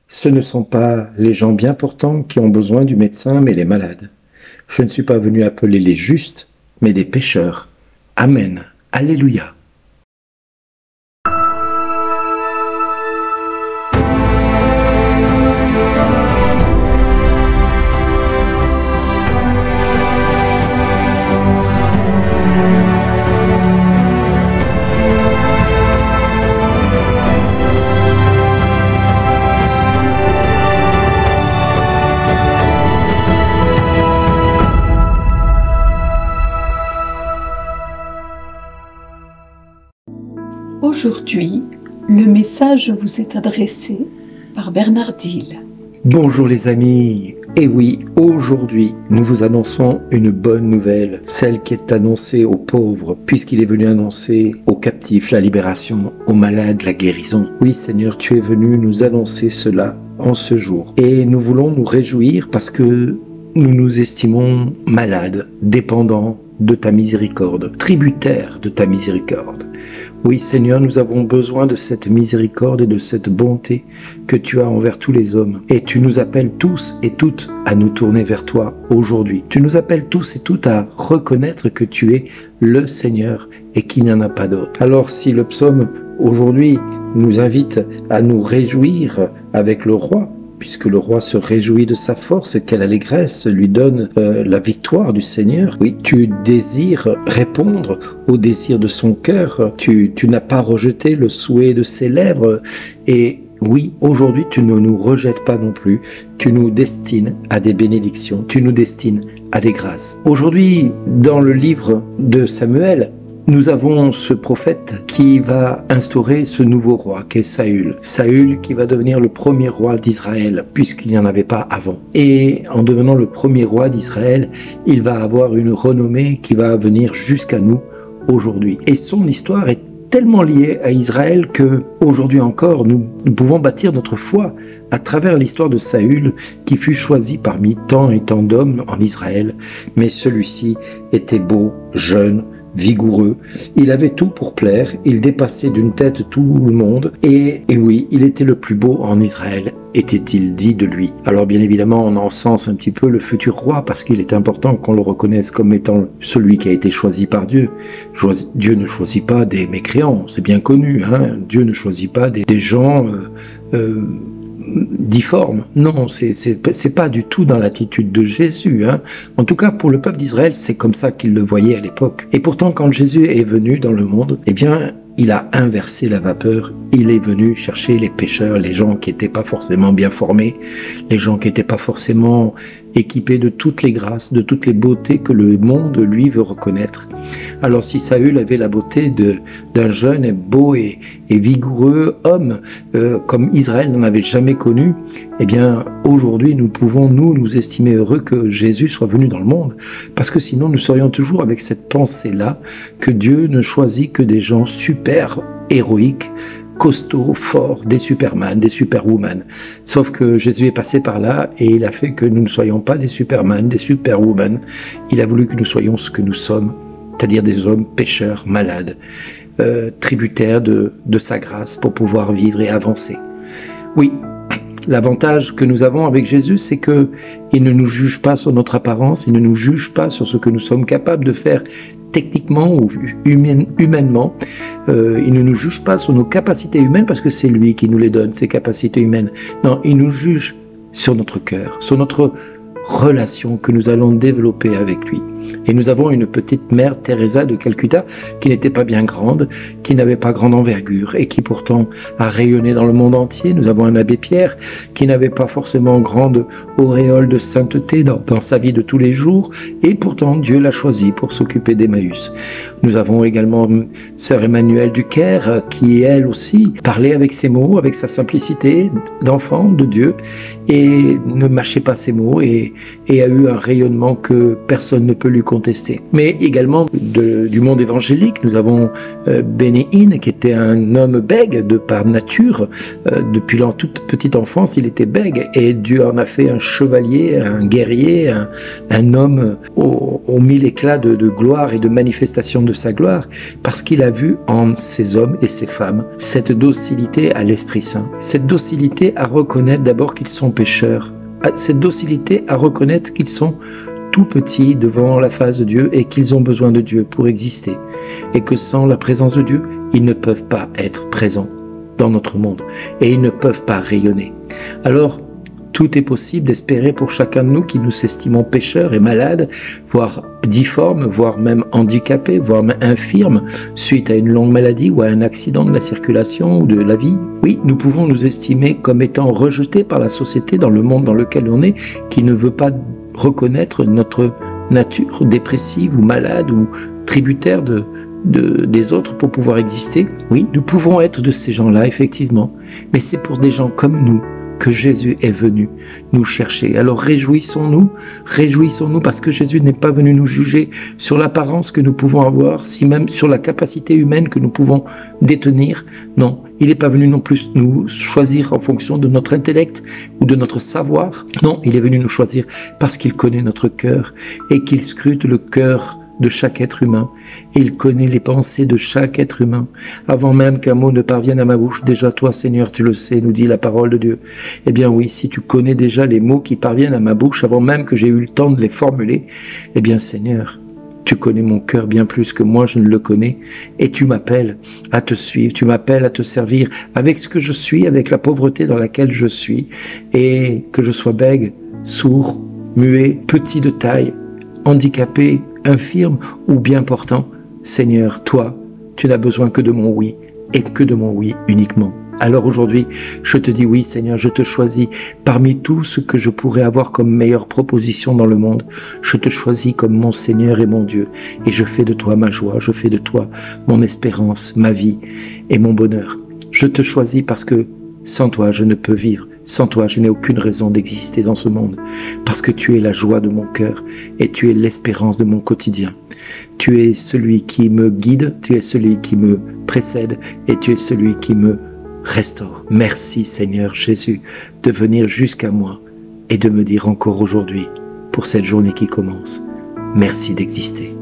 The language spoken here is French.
Ce ne sont pas les gens bien portants qui ont besoin du médecin, mais les malades. Je ne suis pas venu appeler les justes, mais des pécheurs. Amen. Alléluia. Aujourd'hui, le message vous est adressé par Bernard Dill. Bonjour les amis, et oui, aujourd'hui, nous vous annonçons une bonne nouvelle, celle qui est annoncée aux pauvres, puisqu'il est venu annoncer aux captifs la libération, aux malades la guérison. Oui Seigneur, tu es venu nous annoncer cela en ce jour, et nous voulons nous réjouir parce que nous nous estimons malades, dépendants de ta miséricorde, tributaires de ta miséricorde. Oui Seigneur, nous avons besoin de cette miséricorde et de cette bonté que tu as envers tous les hommes. Et tu nous appelles tous et toutes à nous tourner vers toi aujourd'hui. Tu nous appelles tous et toutes à reconnaître que tu es le Seigneur et qu'il n'y en a pas d'autre. Alors si le psaume aujourd'hui nous invite à nous réjouir avec le roi, puisque le roi se réjouit de sa force, quelle allégresse lui donne la victoire du Seigneur. Oui, tu désires répondre au désir de son cœur, tu n'as pas rejeté le souhait de ses lèvres, et oui, aujourd'hui tu ne nous rejettes pas non plus, tu nous destines à des bénédictions, tu nous destines à des grâces. Aujourd'hui, dans le livre de Samuel, nous avons ce prophète qui va instaurer ce nouveau roi qu'est Saül. Saül qui va devenir le premier roi d'Israël puisqu'il n'y en avait pas avant. Et en devenant le premier roi d'Israël, il va avoir une renommée qui va venir jusqu'à nous aujourd'hui. Et son histoire est tellement liée à Israël que aujourd'hui encore nous pouvons bâtir notre foi à travers l'histoire de Saül qui fut choisi parmi tant et tant d'hommes en Israël. Mais celui-ci était beau, jeune, vigoureux, il avait tout pour plaire, il dépassait d'une tête tout le monde, et oui, il était le plus beau en Israël, était-il dit de lui. Alors bien évidemment, on encense un petit peu le futur roi, parce qu'il est important qu'on le reconnaisse comme étant celui qui a été choisi par Dieu. Dieu ne choisit pas des mécréants, c'est bien connu, hein. Dieu ne choisit pas des gens difforme. Non, c'est pas du tout dans l'attitude de Jésus. Hein. En tout cas, pour le peuple d'Israël, c'est comme ça qu'il le voyait à l'époque. Et pourtant, quand Jésus est venu dans le monde, eh bien, il a inversé la vapeur. Il est venu chercher les pécheurs, les gens qui n'étaient pas forcément bien formés, les gens qui n'étaient pas forcément équipés de toutes les grâces, de toutes les beautés que le monde, lui, veut reconnaître. Alors si Saül avait la beauté d'un jeune et beau et vigoureux homme, comme Israël n'en avait jamais connu, eh bien aujourd'hui nous pouvons nous estimer heureux que Jésus soit venu dans le monde, parce que sinon nous serions toujours avec cette pensée-là que Dieu ne choisit que des gens super héroïques, costauds, forts, des superman, des superwoman. Sauf que Jésus est passé par là et il a fait que nous ne soyons pas des superman, des superwoman. Il a voulu que nous soyons ce que nous sommes, c'est-à-dire des hommes pécheurs, malades, tributaires de sa grâce pour pouvoir vivre et avancer. Oui, l'avantage que nous avons avec Jésus, c'est qu'il ne nous juge pas sur notre apparence, il ne nous juge pas sur ce que nous sommes capables de faire techniquement ou humainement. Il ne nous juge pas sur nos capacités humaines parce que c'est lui qui nous les donne, ces capacités humaines. Non, il nous juge sur notre cœur, sur notre relation que nous allons développer avec lui. Et nous avons une petite mère, Teresa de Calcutta, qui n'était pas bien grande, qui n'avait pas grande envergure et qui pourtant a rayonné dans le monde entier. Nous avons un abbé Pierre qui n'avait pas forcément grande auréole de sainteté dans sa vie de tous les jours et pourtant Dieu l'a choisi pour s'occuper d'Emmaüs. Nous avons également sœur Emmanuelle du Caire qui elle aussi parlait avec ses mots, avec sa simplicité d'enfant de Dieu et ne mâchait pas ses mots et et a eu un rayonnement que personne ne peut lui contester. Mais également du monde évangélique, nous avons Benny Hinn, qui était un homme bègue de par nature. Depuis toute petite enfance, il était bègue et Dieu en a fait un chevalier, un guerrier, un homme aux mille éclats de gloire et de manifestation de sa gloire, parce qu'il a vu en ces hommes et ces femmes cette docilité à l'Esprit Saint, cette docilité à reconnaître d'abord qu'ils sont pécheurs, cette docilité à reconnaître qu'ils sont tout petits devant la face de Dieu et qu'ils ont besoin de Dieu pour exister, et que sans la présence de Dieu, ils ne peuvent pas être présents dans notre monde et ils ne peuvent pas rayonner. Alors, tout est possible d'espérer pour chacun de nous qui nous estimons pécheurs et malades, voire difformes, voire même handicapés, voire même infirmes, suite à une longue maladie ou à un accident de la circulation ou de la vie. Oui, nous pouvons nous estimer comme étant rejetés par la société dans le monde dans lequel on est, qui ne veut pas reconnaître notre nature dépressive ou malade ou tributaire des autres pour pouvoir exister. Oui, nous pouvons être de ces gens-là, effectivement, mais c'est pour des gens comme nous que Jésus est venu nous chercher. Alors réjouissons-nous parce que Jésus n'est pas venu nous juger sur l'apparence que nous pouvons avoir, si même sur la capacité humaine que nous pouvons détenir. Non, il n'est pas venu non plus nous choisir en fonction de notre intellect ou de notre savoir. Non, il est venu nous choisir parce qu'il connaît notre cœur et qu'il scrute le cœur de chaque être humain, et il connaît les pensées de chaque être humain. Avant même qu'un mot ne parvienne à ma bouche, déjà toi, Seigneur, tu le sais, nous dit la parole de Dieu. Eh bien oui, si tu connais déjà les mots qui parviennent à ma bouche, avant même que j'ai eu le temps de les formuler, eh bien Seigneur, tu connais mon cœur bien plus que moi je ne le connais, et tu m'appelles à te suivre, tu m'appelles à te servir avec ce que je suis, avec la pauvreté dans laquelle je suis, et que je sois bègue, sourd, muet, petit de taille, handicapé, infirme ou bien portant, Seigneur, toi, tu n'as besoin que de mon oui, et que de mon oui uniquement. Alors aujourd'hui, je te dis oui, Seigneur, je te choisis parmi tout ce que je pourrais avoir comme meilleure proposition dans le monde. Je te choisis comme mon Seigneur et mon Dieu, et je fais de toi ma joie, je fais de toi mon espérance, ma vie et mon bonheur. Je te choisis parce que sans toi, je ne peux vivre. Sans toi, je n'ai aucune raison d'exister dans ce monde, parce que tu es la joie de mon cœur et tu es l'espérance de mon quotidien. Tu es celui qui me guide, tu es celui qui me précède et tu es celui qui me restaure. Merci Seigneur Jésus de venir jusqu'à moi et de me dire encore aujourd'hui, pour cette journée qui commence, merci d'exister.